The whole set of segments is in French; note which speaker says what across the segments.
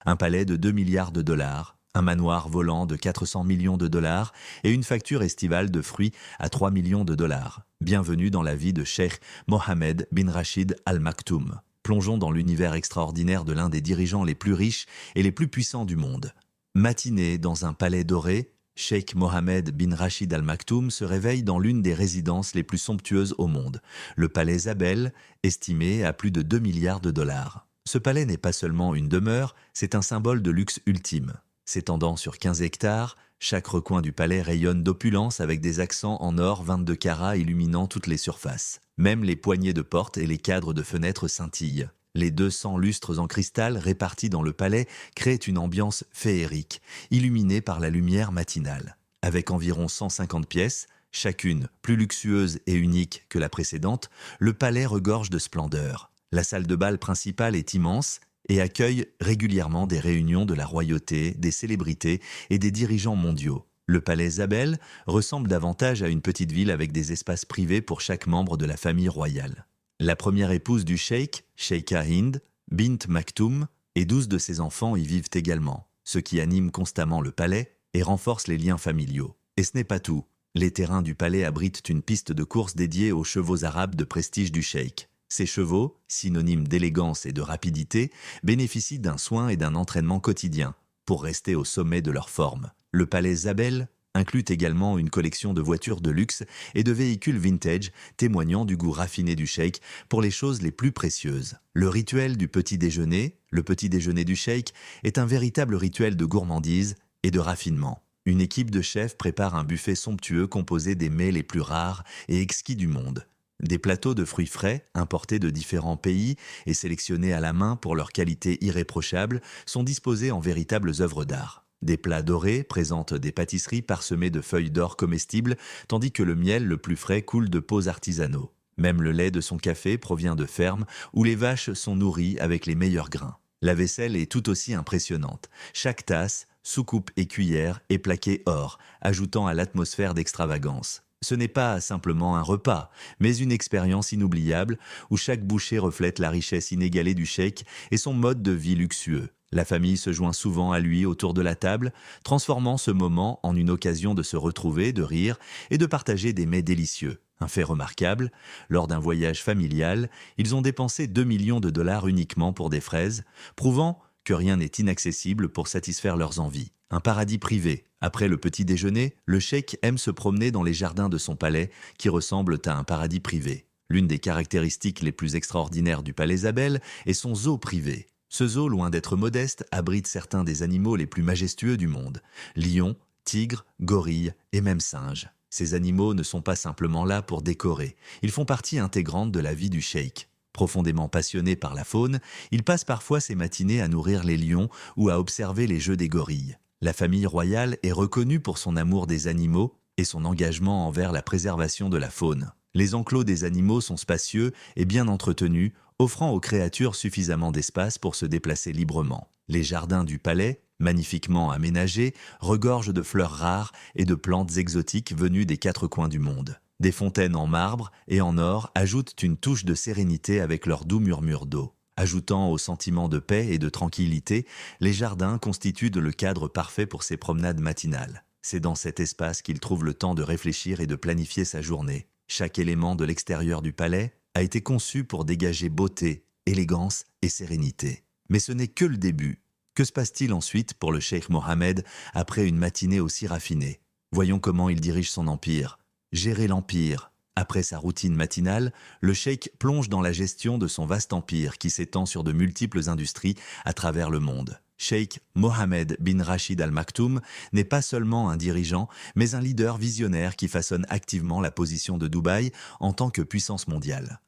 Speaker 1: Un palais de 2 milliards de dollars, un manoir volant de 400 millions de dollars et une facture estivale de fruits à 3 millions de dollars. Bienvenue dans la vie de Cheikh Mohammed bin Rachid Al Maktoum. Plongeons dans l'univers extraordinaire de l'un des dirigeants les plus riches et les plus puissants du monde. Matinée dans un palais doré, Cheikh Mohammed bin Rachid Al Maktoum se réveille dans l'une des résidences les plus somptueuses au monde, le palais Zabel, estimé à plus de 2 milliards de dollars. Ce palais n'est pas seulement une demeure, c'est un symbole de luxe ultime. S'étendant sur 15 hectares, chaque recoin du palais rayonne d'opulence avec des accents en or 22 carats illuminant toutes les surfaces. Même les poignées de porte et les cadres de fenêtres scintillent. Les 200 lustres en cristal répartis dans le palais créent une ambiance féerique, illuminée par la lumière matinale. Avec environ 150 pièces, chacune plus luxueuse et unique que la précédente, le palais regorge de splendeur. La salle de bal principale est immense et accueille régulièrement des réunions de la royauté, des célébrités et des dirigeants mondiaux. Le palais Zabel ressemble davantage à une petite ville avec des espaces privés pour chaque membre de la famille royale. La première épouse du cheikh, Sheikha Hind bint Maktoum, et 12 de ses enfants y vivent également, ce qui anime constamment le palais et renforce les liens familiaux. Et ce n'est pas tout. Les terrains du palais abritent une piste de course dédiée aux chevaux arabes de prestige du cheikh. Ces chevaux, synonymes d'élégance et de rapidité, bénéficient d'un soin et d'un entraînement quotidien pour rester au sommet de leur forme. Le palais Zabel inclut également une collection de voitures de luxe et de véhicules vintage témoignant du goût raffiné du cheikh pour les choses les plus précieuses. Le rituel du petit déjeuner, le petit déjeuner du cheikh, est un véritable rituel de gourmandise et de raffinement. Une équipe de chefs prépare un buffet somptueux composé des mets les plus rares et exquis du monde. Des plateaux de fruits frais, importés de différents pays et sélectionnés à la main pour leur qualité irréprochable, sont disposés en véritables œuvres d'art. Des plats dorés présentent des pâtisseries parsemées de feuilles d'or comestibles, tandis que le miel le plus frais coule de pots artisanaux. Même le lait de son café provient de fermes où les vaches sont nourries avec les meilleurs grains. La vaisselle est tout aussi impressionnante. Chaque tasse, soucoupe et cuillère est plaquée or, ajoutant à l'atmosphère d'extravagance. Ce n'est pas simplement un repas, mais une expérience inoubliable où chaque bouchée reflète la richesse inégalée du cheikh et son mode de vie luxueux. La famille se joint souvent à lui autour de la table, transformant ce moment en une occasion de se retrouver, de rire et de partager des mets délicieux. Un fait remarquable, lors d'un voyage familial, ils ont dépensé 2 millions de dollars uniquement pour des fraises, prouvant que rien n'est inaccessible pour satisfaire leurs envies. Un paradis privé. Après le petit déjeuner, le cheikh aime se promener dans les jardins de son palais qui ressemblent à un paradis privé. L'une des caractéristiques les plus extraordinaires du palais Zabel est son zoo privé. Ce zoo, loin d'être modeste, abrite certains des animaux les plus majestueux du monde. Lions, tigres, gorilles et même singes. Ces animaux ne sont pas simplement là pour décorer. Ils font partie intégrante de la vie du cheikh. Profondément passionné par la faune, il passe parfois ses matinées à nourrir les lions ou à observer les jeux des gorilles. La famille royale est reconnue pour son amour des animaux et son engagement envers la préservation de la faune. Les enclos des animaux sont spacieux et bien entretenus, offrant aux créatures suffisamment d'espace pour se déplacer librement. Les jardins du palais, magnifiquement aménagés, regorgent de fleurs rares et de plantes exotiques venues des 4 coins du monde. Des fontaines en marbre et en or ajoutent une touche de sérénité avec leur doux murmure d'eau. Ajoutant au sentiment de paix et de tranquillité, les jardins constituent le cadre parfait pour ses promenades matinales. C'est dans cet espace qu'il trouve le temps de réfléchir et de planifier sa journée. Chaque élément de l'extérieur du palais a été conçu pour dégager beauté, élégance et sérénité. Mais ce n'est que le début. Que se passe-t-il ensuite pour le cheikh Mohammed après une matinée aussi raffinée? Voyons comment il dirige son empire. Gérer l'empire. Après sa routine matinale, le cheikh plonge dans la gestion de son vaste empire qui s'étend sur de multiples industries à travers le monde. Cheikh Mohammed bin Rachid Al Maktoum n'est pas seulement un dirigeant, mais un leader visionnaire qui façonne activement la position de Dubaï en tant que puissance mondiale.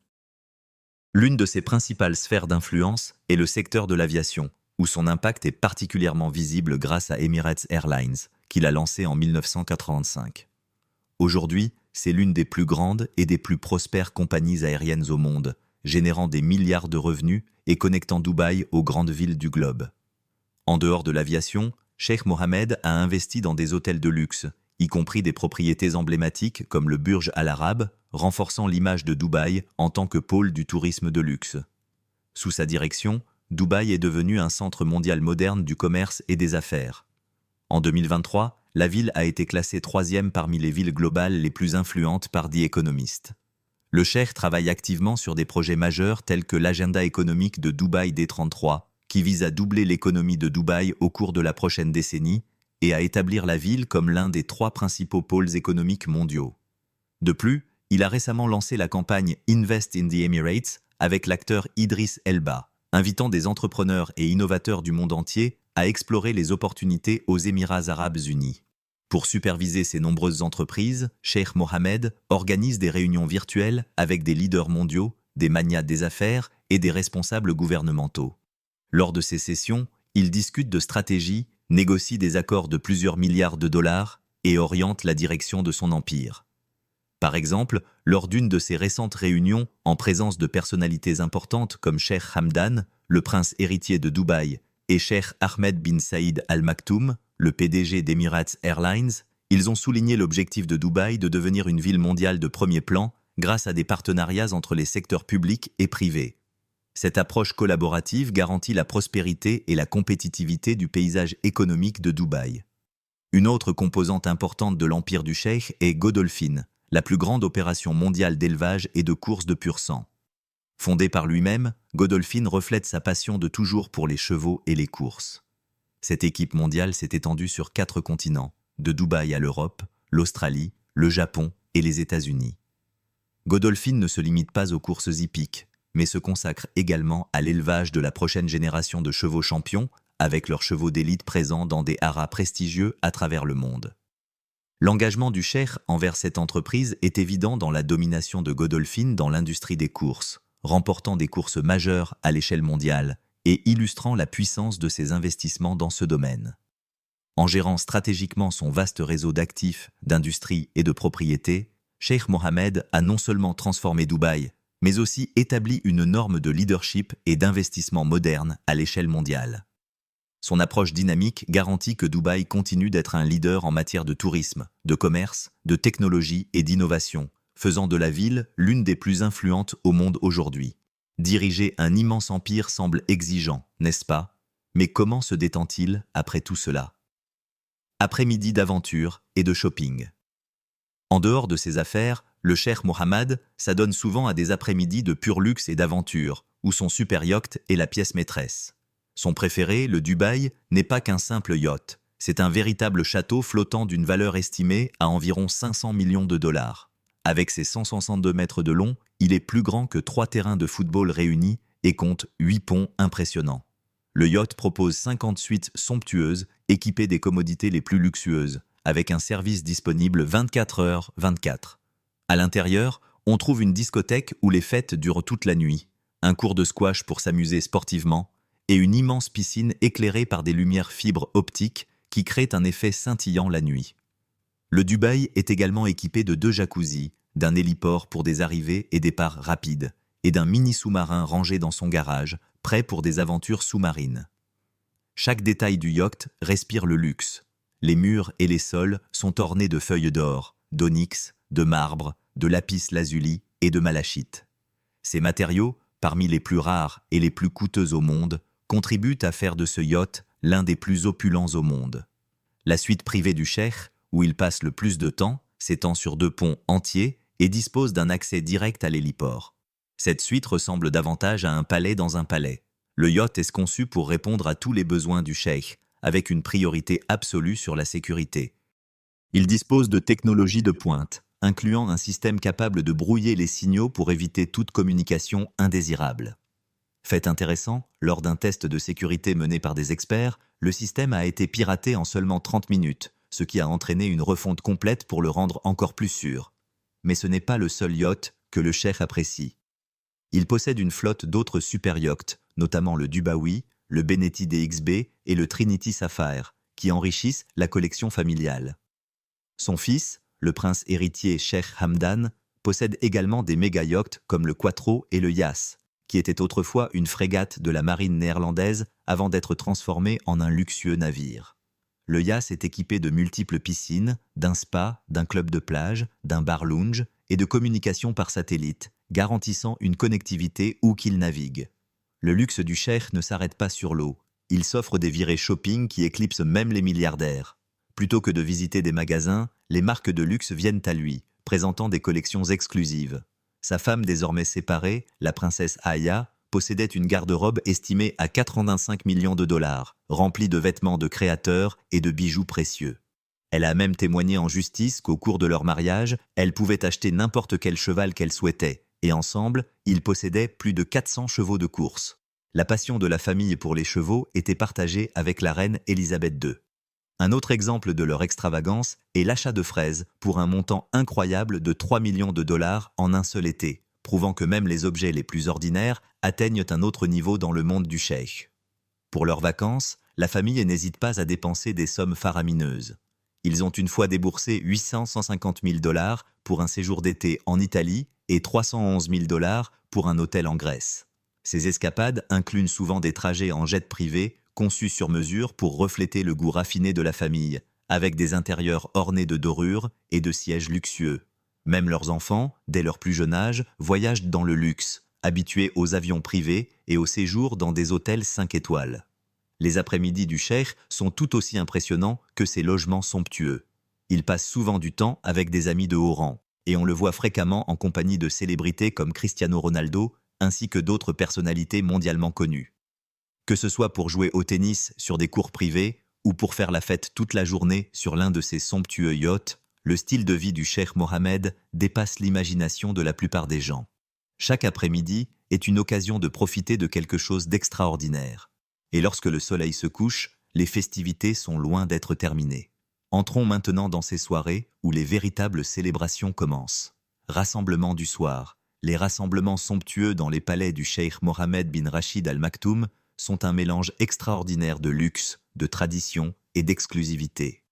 Speaker 1: L'une de ses principales sphères d'influence est le secteur de l'aviation, où son impact est particulièrement visible grâce à Emirates Airlines, qu'il a lancé en 1985. Aujourd'hui, c'est l'une des plus grandes et des plus prospères compagnies aériennes au monde, générant des milliards de revenus et connectant Dubaï aux grandes villes du globe. En dehors de l'aviation, Cheikh Mohammed a investi dans des hôtels de luxe, y compris des propriétés emblématiques comme le Burj Al Arab, renforçant l'image de Dubaï en tant que pôle du tourisme de luxe. Sous sa direction, Dubaï est devenu un centre mondial moderne du commerce et des affaires. En 2023, la ville a été classée 3e parmi les villes globales les plus influentes par The Economist. Le cheikh travaille activement sur des projets majeurs tels que l'agenda économique de Dubaï D33, qui vise à doubler l'économie de Dubaï au cours de la prochaine décennie et à établir la ville comme l'un des 3 principaux pôles économiques mondiaux. De plus, il a récemment lancé la campagne Invest in the Emirates avec l'acteur Idriss Elba, invitant des entrepreneurs et innovateurs du monde entier à explorer les opportunités aux Émirats arabes unis. Pour superviser ces nombreuses entreprises, Cheikh Mohammed organise des réunions virtuelles avec des leaders mondiaux, des magnats des affaires et des responsables gouvernementaux. Lors de ces sessions, il discute de stratégie, négocie des accords de plusieurs milliards de dollars et oriente la direction de son empire. Par exemple, lors d'une de ses récentes réunions en présence de personnalités importantes comme Cheikh Hamdan, le prince héritier de Dubaï, et Cheikh Ahmed bin Saïd Al Maktoum, le PDG d'Emirates Airlines, ils ont souligné l'objectif de Dubaï de devenir une ville mondiale de premier plan grâce à des partenariats entre les secteurs publics et privés. Cette approche collaborative garantit la prospérité et la compétitivité du paysage économique de Dubaï. Une autre composante importante de l'empire du cheikh est Godolphin, la plus grande opération mondiale d'élevage et de course de pur sang. Fondé par lui-même, Godolphin reflète sa passion de toujours pour les chevaux et les courses. Cette équipe mondiale s'est étendue sur 4 continents, de Dubaï à l'Europe, l'Australie, le Japon et les États-Unis. Godolphin ne se limite pas aux courses hippiques, mais se consacre également à l'élevage de la prochaine génération de chevaux champions, avec leurs chevaux d'élite présents dans des haras prestigieux à travers le monde. L'engagement du cheikh envers cette entreprise est évident dans la domination de Godolphin dans l'industrie des courses, remportant des courses majeures à l'échelle mondiale et illustrant la puissance de ses investissements dans ce domaine. En gérant stratégiquement son vaste réseau d'actifs, d'industries et de propriétés, Cheikh Mohammed a non seulement transformé Dubaï, mais aussi établi une norme de leadership et d'investissement moderne à l'échelle mondiale. Son approche dynamique garantit que Dubaï continue d'être un leader en matière de tourisme, de commerce, de technologie et d'innovation, faisant de la ville l'une des plus influentes au monde aujourd'hui. Diriger un immense empire semble exigeant, n'est-ce pas? Mais comment se détend-il après tout cela? Après-midi d'aventure et de shopping. En dehors de ses affaires, le cheikh Mohammed s'adonne souvent à des après-midi de pur luxe et d'aventure, où son super yacht est la pièce maîtresse. Son préféré, le Dubaï, n'est pas qu'un simple yacht. C'est un véritable château flottant d'une valeur estimée à environ 500 millions de dollars. Avec ses 162 mètres de long, il est plus grand que 3 terrains de football réunis et compte 8 ponts impressionnants. Le yacht propose 50 suites somptueuses, équipées des commodités les plus luxueuses, avec un service disponible 24h/24. À l'intérieur, on trouve une discothèque où les fêtes durent toute la nuit, un cours de squash pour s'amuser sportivement, et une immense piscine éclairée par des lumières fibres optiques qui créent un effet scintillant la nuit. Le Dubaï est également équipé de 2 jacuzzis, d'un héliport pour des arrivées et départs rapides, et d'un mini sous-marin rangé dans son garage, prêt pour des aventures sous-marines. Chaque détail du yacht respire le luxe. Les murs et les sols sont ornés de feuilles d'or, d'onyx, de marbre, de lapis lazuli et de malachite. Ces matériaux, parmi les plus rares et les plus coûteux au monde, contribuent à faire de ce yacht l'un des plus opulents au monde. La suite privée du cheikh, où il passe le plus de temps, s'étend sur 2 ponts entiers et dispose d'un accès direct à l'héliport. Cette suite ressemble davantage à un palais dans un palais. Le yacht est conçu pour répondre à tous les besoins du cheikh, avec une priorité absolue sur la sécurité. Il dispose de technologies de pointe, incluant un système capable de brouiller les signaux pour éviter toute communication indésirable. Fait intéressant, lors d'un test de sécurité mené par des experts, le système a été piraté en seulement 30 minutes, ce qui a entraîné une refonte complète pour le rendre encore plus sûr. Mais ce n'est pas le seul yacht que le cheikh apprécie. Il possède une flotte d'autres super yachts, notamment le Dubawi, le Benetti DXB et le Trinity Sapphire, qui enrichissent la collection familiale. Son fils, le prince héritier Cheikh Hamdan, possède également des méga-yachts comme le Quattro et le Yas, qui était autrefois une frégate de la marine néerlandaise avant d'être transformée en un luxueux navire. Le Yas est équipé de multiples piscines, d'un spa, d'un club de plage, d'un bar lounge et de communications par satellite, garantissant une connectivité où qu'il navigue. Le luxe du cheikh ne s'arrête pas sur l'eau. Il s'offre des virées shopping qui éclipsent même les milliardaires. Plutôt que de visiter des magasins, les marques de luxe viennent à lui, présentant des collections exclusives. Sa femme désormais séparée, la princesse Aya, possédait une garde-robe estimée à 85 millions de dollars, remplie de vêtements de créateurs et de bijoux précieux. Elle a même témoigné en justice qu'au cours de leur mariage, elle pouvait acheter n'importe quel cheval qu'elle souhaitait, et ensemble, ils possédaient plus de 400 chevaux de course. La passion de la famille pour les chevaux était partagée avec la reine Élisabeth II. Un autre exemple de leur extravagance est l'achat de fraises pour un montant incroyable de 3 millions de dollars en un seul été, prouvant que même les objets les plus ordinaires atteignent un autre niveau dans le monde du cheikh. Pour leurs vacances, la famille n'hésite pas à dépenser des sommes faramineuses. Ils ont une fois déboursé 150 000 dollars pour un séjour d'été en Italie et 311 000 dollars pour un hôtel en Grèce. Ces escapades incluent souvent des trajets en jet privé conçus sur mesure pour refléter le goût raffiné de la famille, avec des intérieurs ornés de dorures et de sièges luxueux. Même leurs enfants, dès leur plus jeune âge, voyagent dans le luxe, habitués aux avions privés et aux séjours dans des hôtels 5 étoiles. Les après-midi du cheikh sont tout aussi impressionnants que ses logements somptueux. Il passe souvent du temps avec des amis de haut rang, et on le voit fréquemment en compagnie de célébrités comme Cristiano Ronaldo, ainsi que d'autres personnalités mondialement connues. Que ce soit pour jouer au tennis sur des cours privés ou pour faire la fête toute la journée sur l'un de ses somptueux yachts, le style de vie du cheikh Mohammed dépasse l'imagination de la plupart des gens. Chaque après-midi est une occasion de profiter de quelque chose d'extraordinaire. Et lorsque le soleil se couche, les festivités sont loin d'être terminées. Entrons maintenant dans ces soirées où les véritables célébrations commencent. Rassemblements du soir. Les rassemblements somptueux dans les palais du cheikh Mohammed bin Rachid Al Maktoum sont un mélange extraordinaire de luxe, de tradition et d'exclusivité.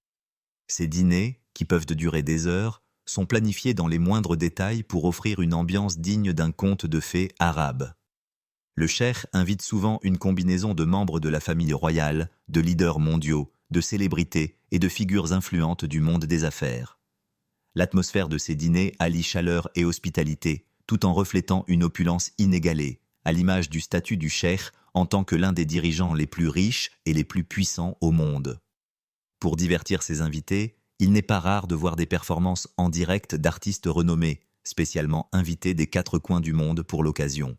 Speaker 1: Ces dîners, qui peuvent durer des heures, sont planifiés dans les moindres détails pour offrir une ambiance digne d'un conte de fées arabe. Le cheikh invite souvent une combinaison de membres de la famille royale, de leaders mondiaux, de célébrités et de figures influentes du monde des affaires. L'atmosphère de ces dîners allie chaleur et hospitalité, tout en reflétant une opulence inégalée, à l'image du statut du cheikh en tant que l'un des dirigeants les plus riches et les plus puissants au monde. Pour divertir ses invités, il n'est pas rare de voir des performances en direct d'artistes renommés, spécialement invités des 4 coins du monde pour l'occasion.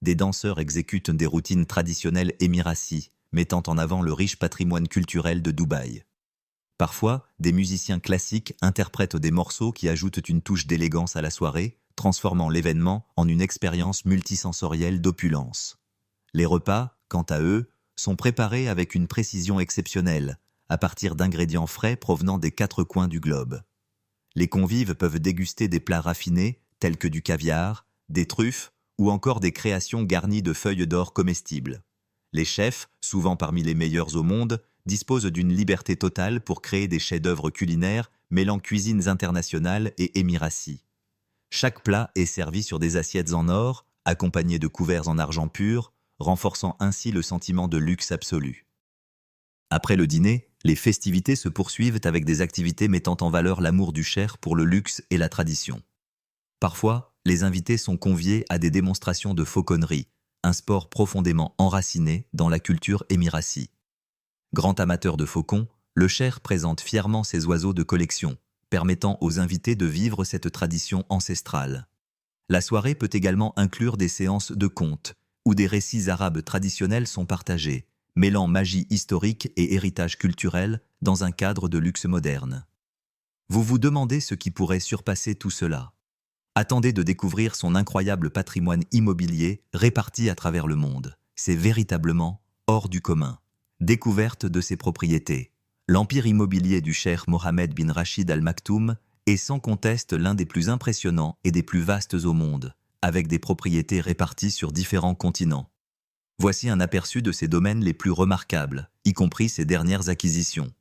Speaker 1: Des danseurs exécutent des routines traditionnelles émiraties, mettant en avant le riche patrimoine culturel de Dubaï. Parfois, des musiciens classiques interprètent des morceaux qui ajoutent une touche d'élégance à la soirée, transformant l'événement en une expérience multisensorielle d'opulence. Les repas, quant à eux, sont préparés avec une précision exceptionnelle, à partir d'ingrédients frais provenant des 4 coins du globe. Les convives peuvent déguster des plats raffinés, tels que du caviar, des truffes, ou encore des créations garnies de feuilles d'or comestibles. Les chefs, souvent parmi les meilleurs au monde, disposent d'une liberté totale pour créer des chefs-d'œuvre culinaires mêlant cuisines internationales et émiraties. Chaque plat est servi sur des assiettes en or, accompagné de couverts en argent pur, renforçant ainsi le sentiment de luxe absolu. Après le dîner, les festivités se poursuivent avec des activités mettant en valeur l'amour du cheikh pour le luxe et la tradition. Parfois, les invités sont conviés à des démonstrations de fauconnerie, un sport profondément enraciné dans la culture émiratie. Grand amateur de faucons, le cheikh présente fièrement ses oiseaux de collection, permettant aux invités de vivre cette tradition ancestrale. La soirée peut également inclure des séances de contes, où des récits arabes traditionnels sont partagés, mêlant magie historique et héritage culturel dans un cadre de luxe moderne. Vous vous demandez ce qui pourrait surpasser tout cela. Attendez de découvrir son incroyable patrimoine immobilier réparti à travers le monde. C'est véritablement hors du commun. Découverte de ses propriétés. L'empire immobilier du cheikh Mohammed bin Rachid Al Maktoum est sans conteste l'un des plus impressionnants et des plus vastes au monde, avec des propriétés réparties sur différents continents. Voici un aperçu de ses domaines les plus remarquables, y compris ses dernières acquisitions.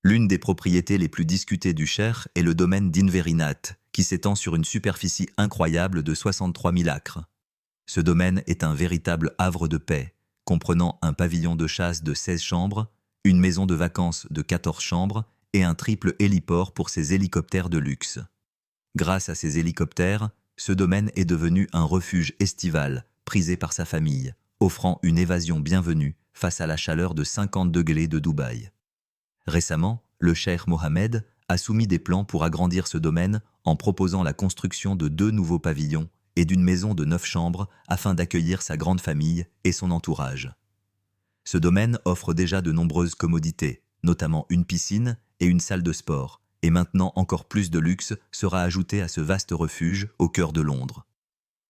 Speaker 1: L'une des propriétés les plus discutées du cheikh est le domaine d'Inverinat, qui s'étend sur une superficie incroyable de 63 000 acres. Ce domaine est un véritable havre de paix, comprenant un pavillon de chasse de 16 chambres, une maison de vacances de 14 chambres et un triple héliport pour ses hélicoptères de luxe. Grâce à ces hélicoptères, ce domaine est devenu un refuge estival, prisé par sa famille, offrant une évasion bienvenue face à la chaleur de 50 degrés de Dubaï. Récemment, le cheikh Mohammed a soumis des plans pour agrandir ce domaine en proposant la construction de 2 nouveaux pavillons et d'une maison de 9 chambres afin d'accueillir sa grande famille et son entourage. Ce domaine offre déjà de nombreuses commodités, notamment une piscine et une salle de sport, et maintenant encore plus de luxe sera ajouté à ce vaste refuge au cœur de Londres.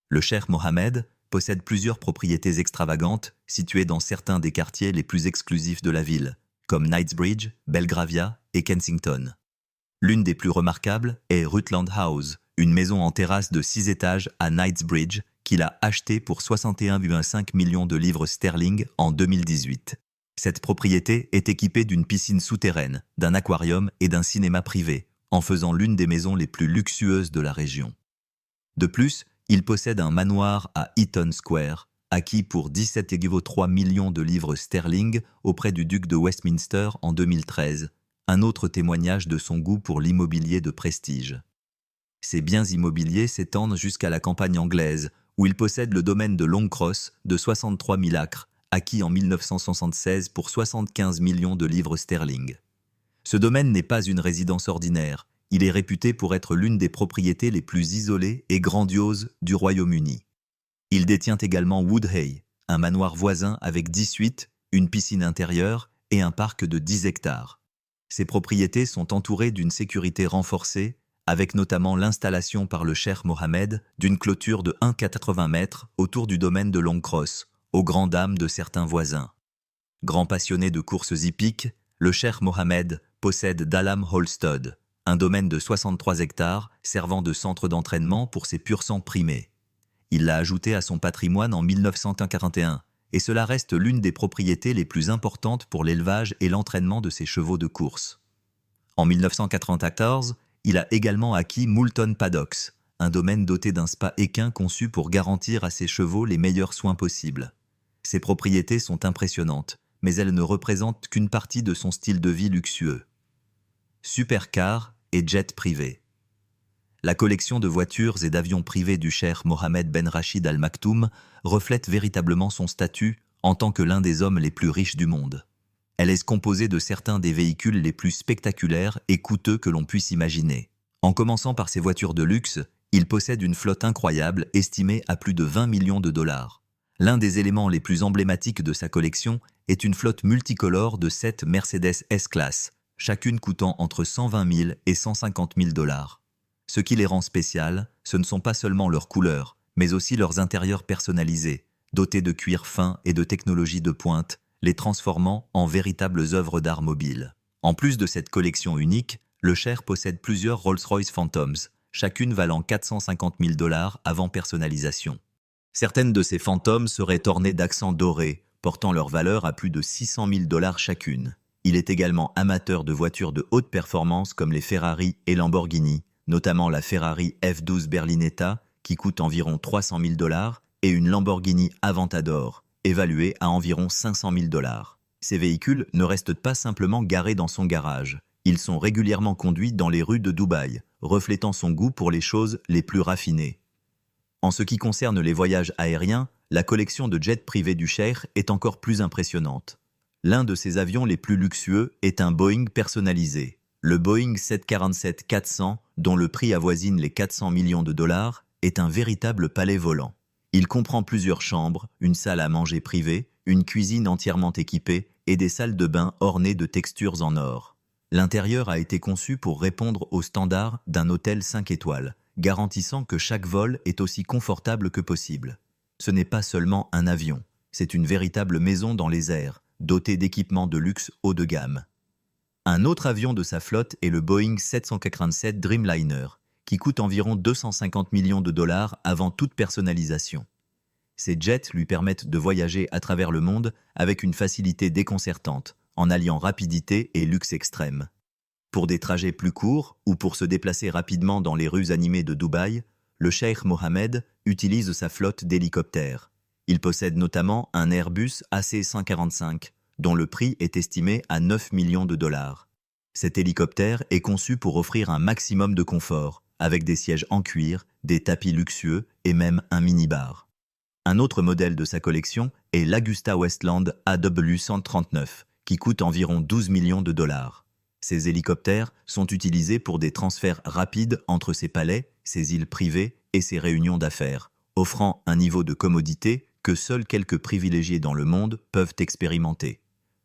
Speaker 1: Le cheikh Mohammed possède plusieurs propriétés extravagantes situées dans certains des quartiers les plus exclusifs de la ville, comme Knightsbridge, Belgravia et Kensington. L'une des plus remarquables est Rutland House, une maison en terrasse de 6 étages à Knightsbridge qu'il a achetée pour 61,5 millions de livres sterling en 2018. Cette propriété est équipée d'une piscine souterraine, d'un aquarium et d'un cinéma privé, en faisant l'une des maisons les plus luxueuses de la région. De plus, il possède un manoir à Eaton Square, acquis pour 17,3 millions de livres sterling auprès du duc de Westminster en 2013, un autre témoignage de son goût pour l'immobilier de prestige. Ses biens immobiliers s'étendent jusqu'à la campagne anglaise, où il possède le domaine de Longcross de 63 000 acres, acquis en 1976 pour 75 millions de livres sterling. Ce domaine n'est pas une résidence ordinaire, il est réputé pour être l'une des propriétés les plus isolées et grandioses du Royaume-Uni. Il détient également Woodhay, un manoir voisin avec 10 suites, une piscine intérieure et un parc de 10 hectares. Ces propriétés sont entourées d'une sécurité renforcée, avec notamment l'installation par le cheikh Mohammed d'une clôture de 1,80 m autour du domaine de Longcross, aux grandes dames de certains voisins. Grand passionné de courses hippiques, le cheikh Mohammed possède Dalham Hall Stud, un domaine de 63 hectares servant de centre d'entraînement pour ses pur-sang primés. Il l'a ajouté à son patrimoine en 1941, et cela reste l'une des propriétés les plus importantes pour l'élevage et l'entraînement de ses chevaux de course. En 1994, il a également acquis Moulton Paddocks, un domaine doté d'un spa équin conçu pour garantir à ses chevaux les meilleurs soins possibles. Ses propriétés sont impressionnantes, mais elles ne représentent qu'une partie de son style de vie luxueux. Supercars et jets privés. La collection de voitures et d'avions privés du cheikh Mohammed Ben Rachid Al Maktoum reflète véritablement son statut en tant que l'un des hommes les plus riches du monde. Elle est composée de certains des véhicules les plus spectaculaires et coûteux que l'on puisse imaginer. En commençant par ses voitures de luxe, il possède une flotte incroyable estimée à plus de 20 millions de dollars. L'un des éléments les plus emblématiques de sa collection est une flotte multicolore de 7 Mercedes S-Class, chacune coûtant entre 120 000 et 150 000 dollars. Ce qui les rend spéciales, ce ne sont pas seulement leurs couleurs, mais aussi leurs intérieurs personnalisés, dotés de cuir fin et de technologies de pointe, les transformant en véritables œuvres d'art mobile. En plus de cette collection unique, le cheikh possède plusieurs Rolls-Royce Phantoms, chacune valant 450 000 dollars avant personnalisation. Certaines de ces Phantoms seraient ornées d'accents dorés, portant leur valeur à plus de 600 000 dollars chacune. Il est également amateur de voitures de haute performance comme les Ferrari et Lamborghini, notamment la Ferrari F12 Berlinetta, qui coûte environ 300 000 dollars, et une Lamborghini Aventador, évaluée à environ 500 000 dollars. Ces véhicules ne restent pas simplement garés dans son garage. Ils sont régulièrement conduits dans les rues de Dubaï, reflétant son goût pour les choses les plus raffinées. En ce qui concerne les voyages aériens, la collection de jets privés du cheikh est encore plus impressionnante. L'un de ses avions les plus luxueux est un Boeing personnalisé. Le Boeing 747-400, dont le prix avoisine les 400 millions de dollars, est un véritable palais volant. Il comprend plusieurs chambres, une salle à manger privée, une cuisine entièrement équipée et des salles de bain ornées de textures en or. L'intérieur a été conçu pour répondre aux standards d'un hôtel 5 étoiles, garantissant que chaque vol est aussi confortable que possible. Ce n'est pas seulement un avion, c'est une véritable maison dans les airs, dotée d'équipements de luxe haut de gamme. Un autre avion de sa flotte est le Boeing 787 Dreamliner, qui coûte environ 250 millions de dollars avant toute personnalisation. Ces jets lui permettent de voyager à travers le monde avec une facilité déconcertante, en alliant rapidité et luxe extrême. Pour des trajets plus courts ou pour se déplacer rapidement dans les rues animées de Dubaï, le cheikh Mohammed utilise sa flotte d'hélicoptères. Il possède notamment un Airbus AC-145, dont le prix est estimé à 9 millions de dollars. Cet hélicoptère est conçu pour offrir un maximum de confort, avec des sièges en cuir, des tapis luxueux et même un minibar. Un autre modèle de sa collection est l'Augusta Westland AW139, qui coûte environ 12 millions de dollars. Ces hélicoptères sont utilisés pour des transferts rapides entre ses palais, ses îles privées et ses réunions d'affaires, offrant un niveau de commodité que seuls quelques privilégiés dans le monde peuvent expérimenter.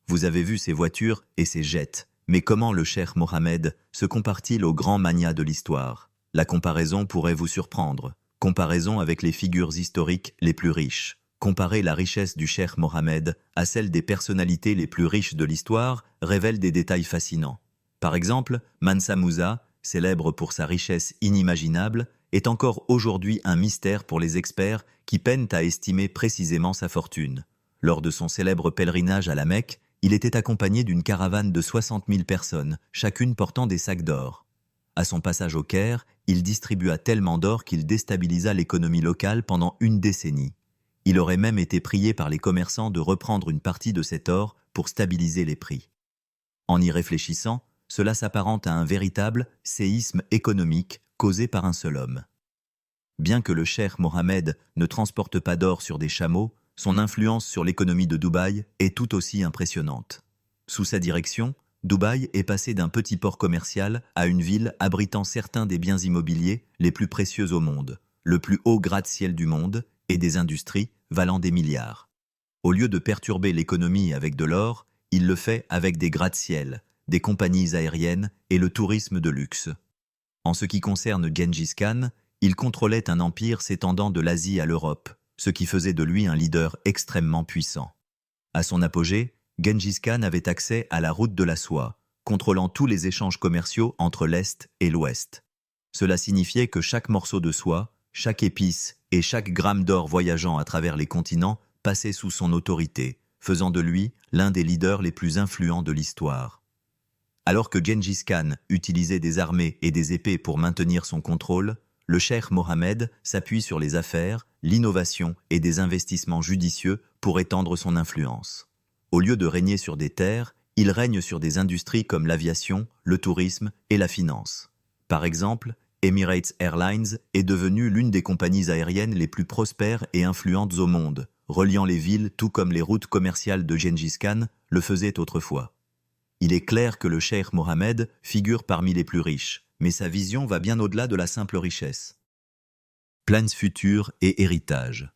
Speaker 1: Vous avez vu ces voitures et ces jets, mais comment le cheikh Mohammed se compare-t-il aux grands magnats de l'histoire? La comparaison pourrait vous surprendre. Comparaison avec les figures historiques les plus riches. Comparer la richesse du cheikh Mohammed à celle des personnalités les plus riches de l'histoire révèle des détails fascinants. Par exemple, Mansa Musa, célèbre pour sa richesse inimaginable, est encore aujourd'hui un mystère pour les experts qui peinent à estimer précisément sa fortune. Lors de son célèbre pèlerinage à la Mecque, il était accompagné d'une caravane de 60 000 personnes, chacune portant des sacs d'or. À son passage au Caire, il distribua tellement d'or qu'il déstabilisa l'économie locale pendant une décennie. Il aurait même été prié par les commerçants de reprendre une partie de cet or pour stabiliser les prix. En y réfléchissant, cela s'apparente à un véritable séisme économique causé par un seul homme. Bien que le cheikh Mohammed ne transporte pas d'or sur des chameaux, son influence sur l'économie de Dubaï est tout aussi impressionnante. Sous sa direction, Dubaï est passé d'un petit port commercial à une ville abritant certains des biens immobiliers les plus précieux au monde, le plus haut gratte-ciel du monde et des industries valant des milliards. Au lieu de perturber l'économie avec de l'or, il le fait avec des gratte-ciels, des compagnies aériennes et le tourisme de luxe. En ce qui concerne Gengis Khan, il contrôlait un empire s'étendant de l'Asie à l'Europe, ce qui faisait de lui un leader extrêmement puissant. À son apogée, Gengis Khan avait accès à la route de la soie, contrôlant tous les échanges commerciaux entre l'Est et l'Ouest. Cela signifiait que chaque morceau de soie, chaque épice et chaque gramme d'or voyageant à travers les continents passait sous son autorité, faisant de lui l'un des leaders les plus influents de l'histoire. Alors que Gengis Khan utilisait des armées et des épées pour maintenir son contrôle, le cheikh Mohammed s'appuie sur les affaires, l'innovation et des investissements judicieux pour étendre son influence. Au lieu de régner sur des terres, il règne sur des industries comme l'aviation, le tourisme et la finance. Par exemple, Emirates Airlines est devenue l'une des compagnies aériennes les plus prospères et influentes au monde, reliant les villes tout comme les routes commerciales de Gengis Khan le faisaient autrefois. Il est clair que le cheikh Mohammed figure parmi les plus riches, mais sa vision va bien au-delà de la simple richesse. Plans futurs et héritage.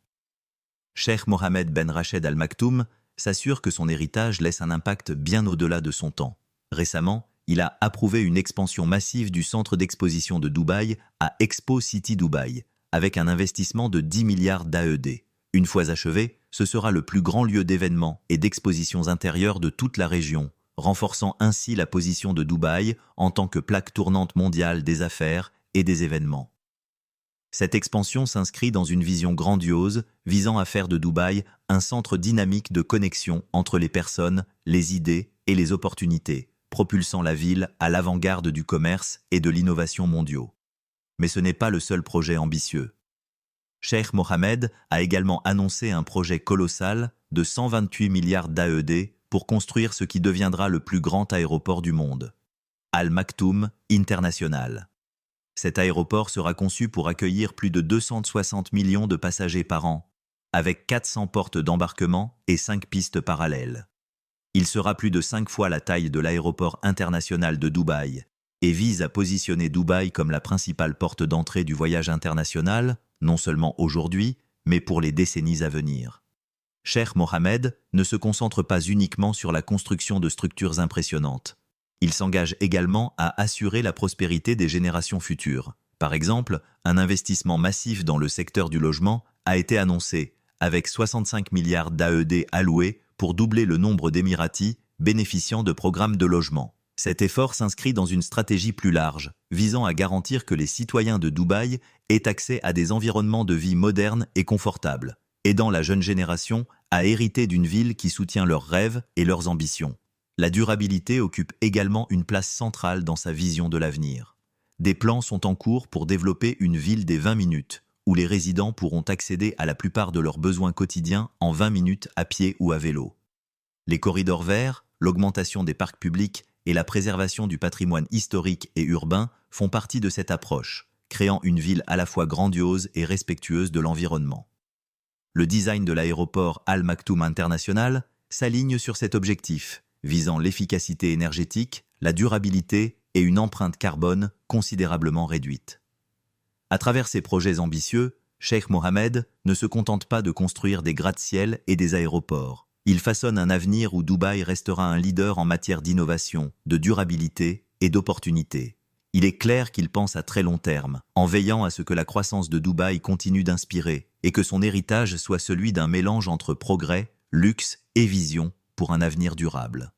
Speaker 1: Cheikh Mohammed Ben Rached Al Maktoum s'assure que son héritage laisse un impact bien au-delà de son temps. Récemment, il a approuvé une expansion massive du centre d'exposition de Dubaï à Expo City Dubaï, avec un investissement de 10 milliards d'AED. Une fois achevé, ce sera le plus grand lieu d'événements et d'expositions intérieures de toute la région, renforçant ainsi la position de Dubaï en tant que plaque tournante mondiale des affaires et des événements. Cette expansion s'inscrit dans une vision grandiose visant à faire de Dubaï un centre dynamique de connexion entre les personnes, les idées et les opportunités, propulsant la ville à l'avant-garde du commerce et de l'innovation mondiaux. Mais ce n'est pas le seul projet ambitieux. Cheikh Mohammed a également annoncé un projet colossal de 128 milliards d'AED pour construire ce qui deviendra le plus grand aéroport du monde, Al Maktoum International. Cet aéroport sera conçu pour accueillir plus de 260 millions de passagers par an, avec 400 portes d'embarquement et 5 pistes parallèles. Il sera plus de 5 fois la taille de l'aéroport international de Dubaï et vise à positionner Dubaï comme la principale porte d'entrée du voyage international, non seulement aujourd'hui, mais pour les décennies à venir. Cheikh Mohammed ne se concentre pas uniquement sur la construction de structures impressionnantes. Il s'engage également à assurer la prospérité des générations futures. Par exemple, un investissement massif dans le secteur du logement a été annoncé, avec 65 milliards d'AED alloués pour doubler le nombre d'Émiratis bénéficiant de programmes de logement. Cet effort s'inscrit dans une stratégie plus large, visant à garantir que les citoyens de Dubaï aient accès à des environnements de vie modernes et confortables, aidant la jeune génération à hériter d'une ville qui soutient leurs rêves et leurs ambitions. La durabilité occupe également une place centrale dans sa vision de l'avenir. Des plans sont en cours pour développer une ville des 20 minutes, où les résidents pourront accéder à la plupart de leurs besoins quotidiens en 20 minutes à pied ou à vélo. Les corridors verts, l'augmentation des parcs publics et la préservation du patrimoine historique et urbain font partie de cette approche, créant une ville à la fois grandiose et respectueuse de l'environnement. Le design de l'aéroport Al Maktoum International s'aligne sur cet objectif, visant l'efficacité énergétique, la durabilité et une empreinte carbone considérablement réduite. À travers ces projets ambitieux, Cheikh Mohammed ne se contente pas de construire des gratte-ciel et des aéroports. Il façonne un avenir où Dubaï restera un leader en matière d'innovation, de durabilité et d'opportunité. Il est clair qu'il pense à très long terme, en veillant à ce que la croissance de Dubaï continue d'inspirer et que son héritage soit celui d'un mélange entre progrès, luxe et vision pour un avenir durable.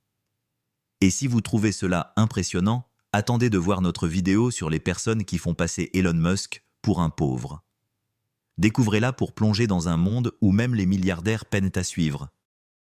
Speaker 1: Et si vous trouvez cela impressionnant, attendez de voir notre vidéo sur les personnes qui font passer Elon Musk pour un pauvre. Découvrez-la pour plonger dans un monde où même les milliardaires peinent à suivre,